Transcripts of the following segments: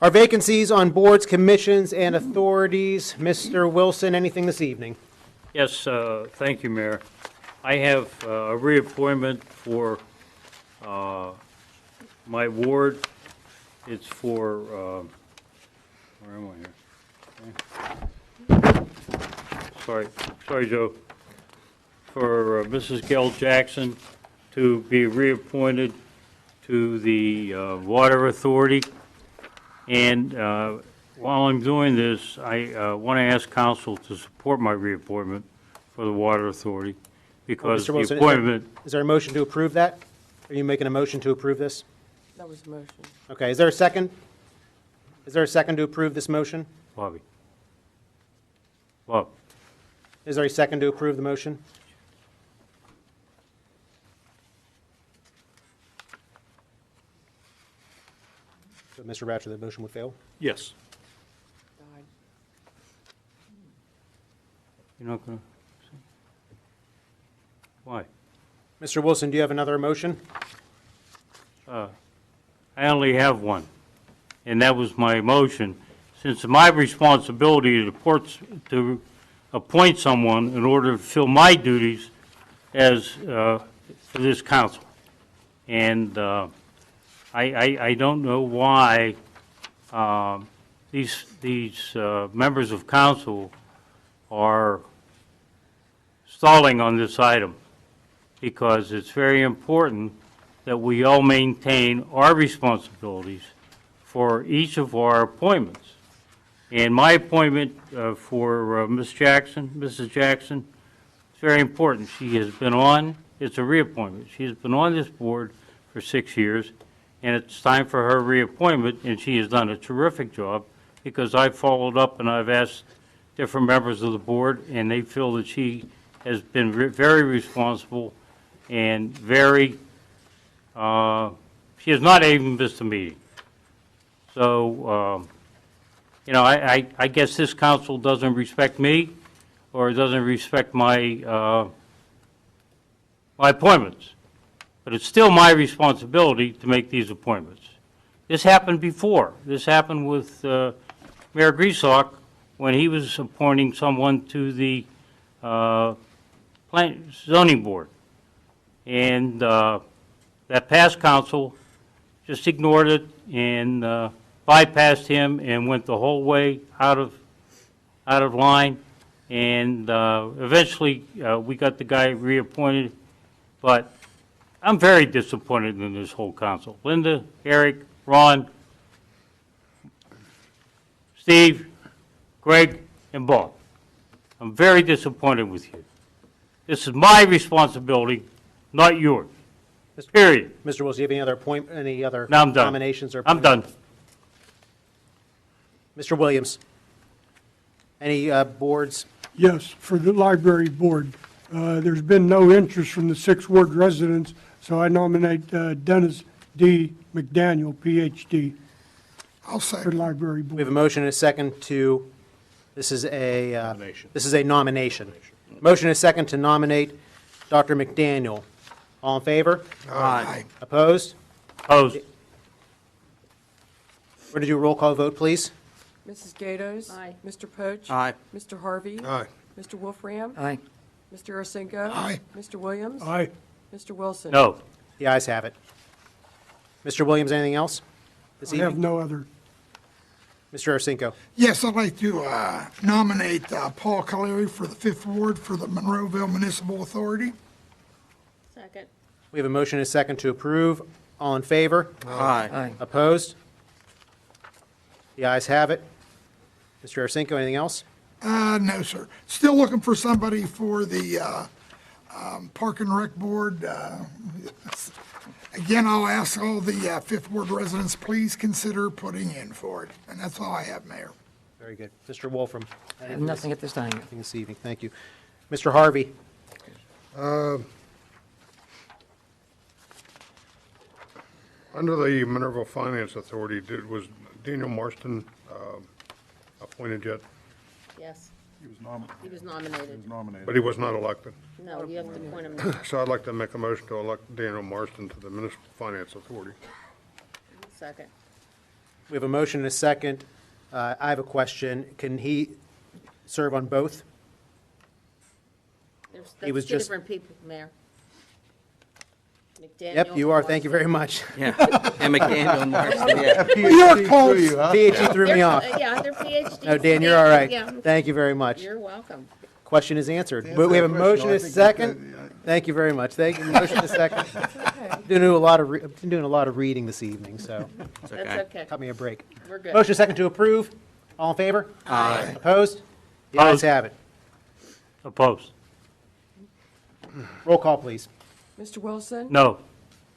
Our vacancies on boards, commissions, and authorities. Mr. Wilson, anything this evening? Yes, thank you, Mayor. I have a reappointment for my ward. It's for, where am I here? Okay. Sorry, Joe. For Mrs. Gail Jackson to be reappointed to the Water Authority. And while I'm doing this, I want to ask council to support my reappointment for the Water Authority because Mr. the Wilson, appointment. Is there a motion to approve that? Are you making a motion to approve this? That was the motion. Okay, is there a second? Is there a second to approve this motion? Bobby. Bob. Is there a second to approve the motion? So, Mr. Ratcher, the motion would fail? Yes. Died. You're not going to? Why? Mr. Wilson, do you have another motion? I only have one, and that was my motion. Since it's my responsibility to appoint someone in order to fulfill my duties as for this council. And I don't know why these members of council are stalling on this item, because it's very important that we all maintain our responsibilities for each of our appointments. And my appointment for Mrs. Jackson, it's very important. She has been on, it's a reappointment. She has been on this board for 6 years, and it's time for her reappointment, and she has done a terrific job because I've followed up and I've asked different members of the board, and they feel that she has been very responsible and very, she has not even missed a meeting. So, you know, I guess this council doesn't respect me or doesn't respect my, my appointments. But it's still my responsibility to make these appointments. This happened before. This happened with Mayor Grieslock when he was appointing someone to the zoning board. And that past council just ignored it and bypassed him and went the whole way out of line. And eventually we got the guy reappointed. But I'm very disappointed in this whole council. Linda, Eric, Ron, Steve, Greg, and Bob. I'm very disappointed with you. This is my responsibility, not yours. Period. Mr. Wilson, do you have any other No, I'm done. nominations or I'm appointments? done. Mr. Williams, any boards? Yes, for the library board. There's been no interest from the 6th Ward residents, so I nominate Dennis D. McDaniel, Ph.D. I'll for second. library We have board. a motion and a second to, this is a Nomination. This is a nomination. Motion and a second to nominate Dr. McDaniel. All in favor? Aye. Opposed? Opposed. We're going to do a roll call vote, please. Mrs. Gatos? Aye. Mr. Poach? Aye. Mr. Harvey? Aye. Mr. Wolfram? Aye. Mr. Ursinko? Aye. Mr. Williams? Aye. Mr. Wilson? No. The ayes have it. Mr. Williams, anything else this I have evening? no other. Mr. Arcinko. Yes, I'd like to nominate Paul Caleri for the 5th Ward for the Monroeville Municipal Authority. Second. We have a motion and a second to approve. All in favor? Aye. Aye. Opposed? The ayes have it. Mr. Arcinko, anything else? No, sir. Still looking for somebody for the Park and Rec Board. Again, I'll ask all the 5th Ward residents, please consider putting in for it. And that's all I have, Mayor. Very good. Mr. Wolfram. I have nothing at this time. Nothing this evening. Thank you. Mr. Harvey. Under the Minerva Finance Authority, was Daniel Marston appointed yet? Yes, He was he was nominated. nominated. But he was not elected. No, you have to appoint him. So I'd like to make a motion to elect Daniel Marston to the Municipal Finance Authority. Second. We have a motion and a second. I have a question. Can he serve on both? He was That's two just- different people, Mayor. Yep, you are. Thank you very much. Yeah, and McDaniel and Marston, yeah. You're close. PhD threw me off. Yeah, they're PhDs. No, Dan, you're all right. Yeah, Thank you very much. you're welcome. Question is answered. But we have a motion and a second. Thank you very much. Thank you. Motion and a second. Been doing a lot of reading this evening, so It's That's okay. okay. cut me a break. We're good. Motion and a second to approve. All in favor? Aye. Opposed? The ayes Opposed. have it. Opposed? Roll call, please. Mr. Wilson? No.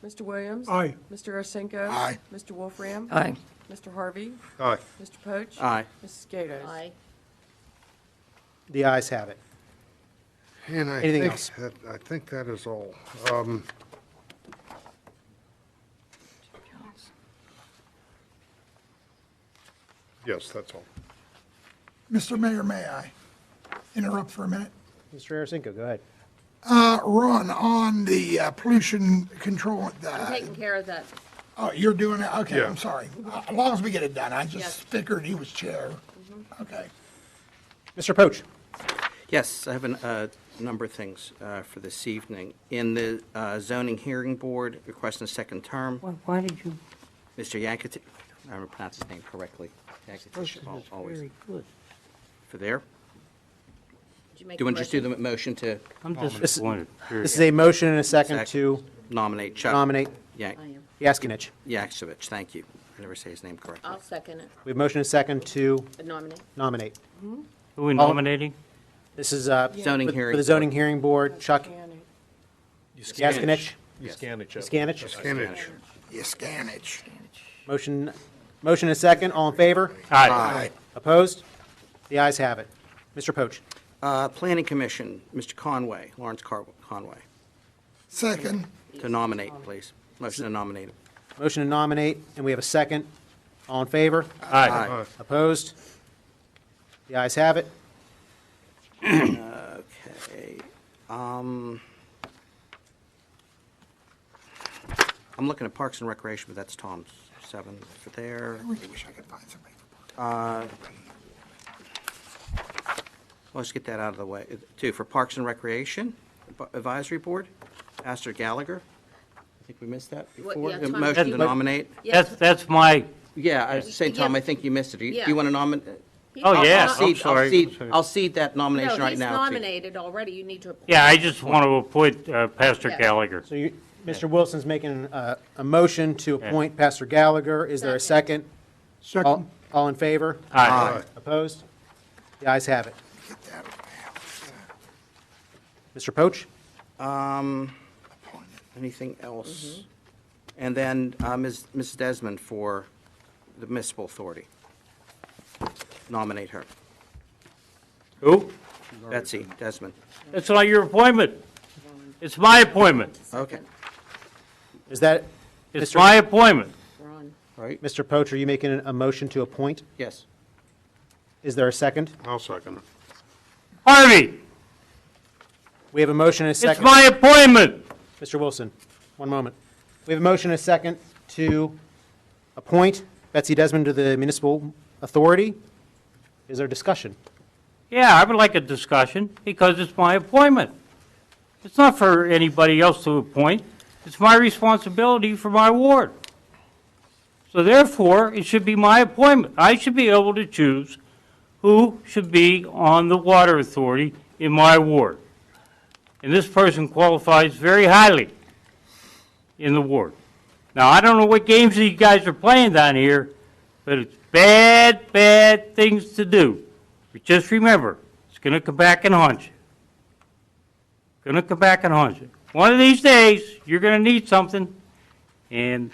Mr. Williams? Aye. Mr. Arcinigo? Aye. Mr. Wolfram? Aye. Mr. Harvey? Aye. Mr. Poach? Aye. Mrs. Gatos? Aye. The ayes have it. And I Anything think else? I think that is all. Yes, that's all. Mr. Mayor, may I interrupt for a minute? Mr. Arasinko, go ahead. Ron, on the pollution control, I'm taking care of that. oh, you're doing it? Okay, Yeah. I'm sorry. As long as we get it done. I Yes. just figured he was chair. Okay. Mr. Poach? Yes, I have a number of things for this evening. In the zoning hearing board, requesting a second term, Why did you? Mr. Yankati, I don't pronounce his name correctly. Yakatish, always. good. For there. Did you make Do you want to just do the the motion to I'm disappointed. This is a motion and a second Second. to nominate Chuck nominate Yank- I am. Yaskinich. Yaksovich? Thank you. I never say his name correctly. I'll second it. We have motion and a second to Nominate. nominate. Who are we nominating? This is Zoning for hearing the zoning hearing board, Chuck Annie. Yaskinich. Yes. Scanich. Scanage. You Scanich. Motion and a second. All in favor? Aye. Opposed? The ayes have it. Mr. Poach? Planning Commission, Mr. Conway, Lawrence Conway, Second. to nominate, please. Motion to nominate him. Motion to nominate, and we have a second. All in favor? Aye. Aye. Opposed? The ayes have it. Okay. I'm looking at Parks and Recreation, but that's Tom's 7 for there. I really wish I could find somebody for park. Let's get that out of the way. Two, for Parks and Recreation Advisory Board, Pastor Gallagher. I think we missed that What, before. yeah, The Tom, motion you- to nominate. Yes. That's my, Yeah, I was saying, Tom, I think you missed it. Do Yeah. you want to nominate? oh, yeah, I'll I'm cede- sorry. I'll cede that nomination No, right he's now. to- nominated already. You need to appoint. Yeah, I just want to appoint Pastor Yeah. Gallagher. So you, Mr. Wilson's making a motion to appoint Pastor Gallagher. Is there a second? Second. All in favor? Aye. Opposed? The ayes have it. Get that over Mr. Poach? Anything else? And then Mrs. Desmond for the Municipal Authority. Nominate her. Who? Betsy Desmond. It's not your appointment. It's my appointment. Okay, Is that, It's Mr. my appointment. Ron. right? Mr. Poach, are you making a motion to appoint? Yes. Is there a second? I'll second it. Harvey, We have a motion and a it's second. my appointment. Mr. Wilson, one moment. We have a motion and a second to appoint Betsy Desmond to the Municipal Authority. Is there discussion? Yeah, I would like a discussion because it's my appointment. It's not for anybody else to appoint. It's my responsibility for my ward. So therefore, it should be my appointment. I should be able to choose who should be on the water authority in my ward. And this person qualifies very highly in the ward. Now, I don't know what games you guys are playing down here, but it's bad, bad things to do. But just remember, it's going to come back and haunt you. Going to come back and haunt you. One of these days, you're going to need something. And,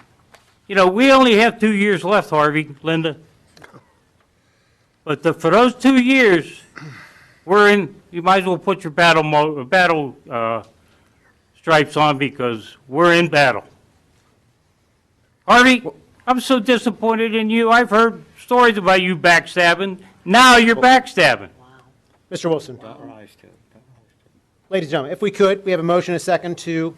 you know, we only have 2 years left, Harvey, Linda. But for those 2 years, we're in, you might as well put your battle stripes on because we're in battle. Harvey, I'm so disappointed in you. I've heard stories about you backstabbing. Now you're backstabbing. Mr. Wilson? Ladies and gentlemen, if we could, we have a motion and a second to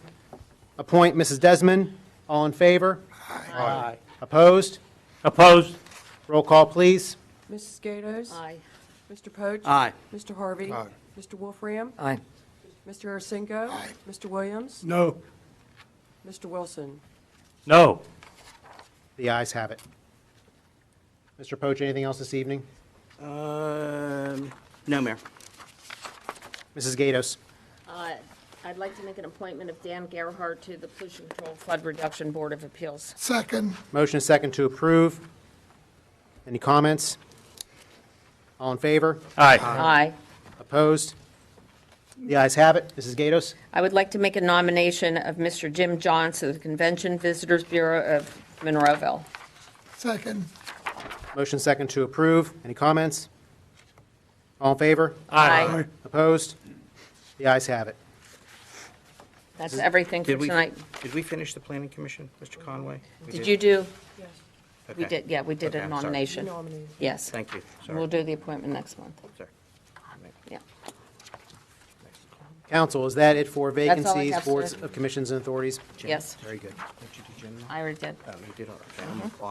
appoint Mrs. Desmond. All in favor? Aye. Opposed? Opposed? Roll call, please. Mrs. Gatos? Aye. Mr. Poach? Aye. Mr. Harvey? Aye. Mr. Wolfram? Aye. Mr. Arcinigo? Aye. Mr. Williams? No. Mr. Wilson? No. The ayes have it. Mr. Poach, anything else this evening? No, Mayor. Mrs. Gatos? I'd like to make an appointment of Dan Gerhardt to the Pollution Control Flood Reduction Board of Appeals. Second. Motion is second to approve. Any comments? All in favor? Aye. Aye. Opposed? The ayes have it. Mrs. Gatos? I would like to make a nomination of Mr. Jim Johns to the Convention Visitors Bureau of Monroeville. Second. Motion second to approve. Any comments? All in favor? Aye. Opposed? The ayes have it. That's everything for Did we, tonight. did we finish the planning commission, Mr. Conway? We Did you do? Yes. We Okay. did, yeah, we did Okay, a I'm sorry. nomination. Nominated. Yes. Thank you, We'll sorry. do the appointment next month. Sorry. Yeah. Council, is that it for That's all I vacancies, have, boards sir. of commissions and authorities? Yes, Very good. Did you do Jim? I already did. Oh, you did, okay. I'm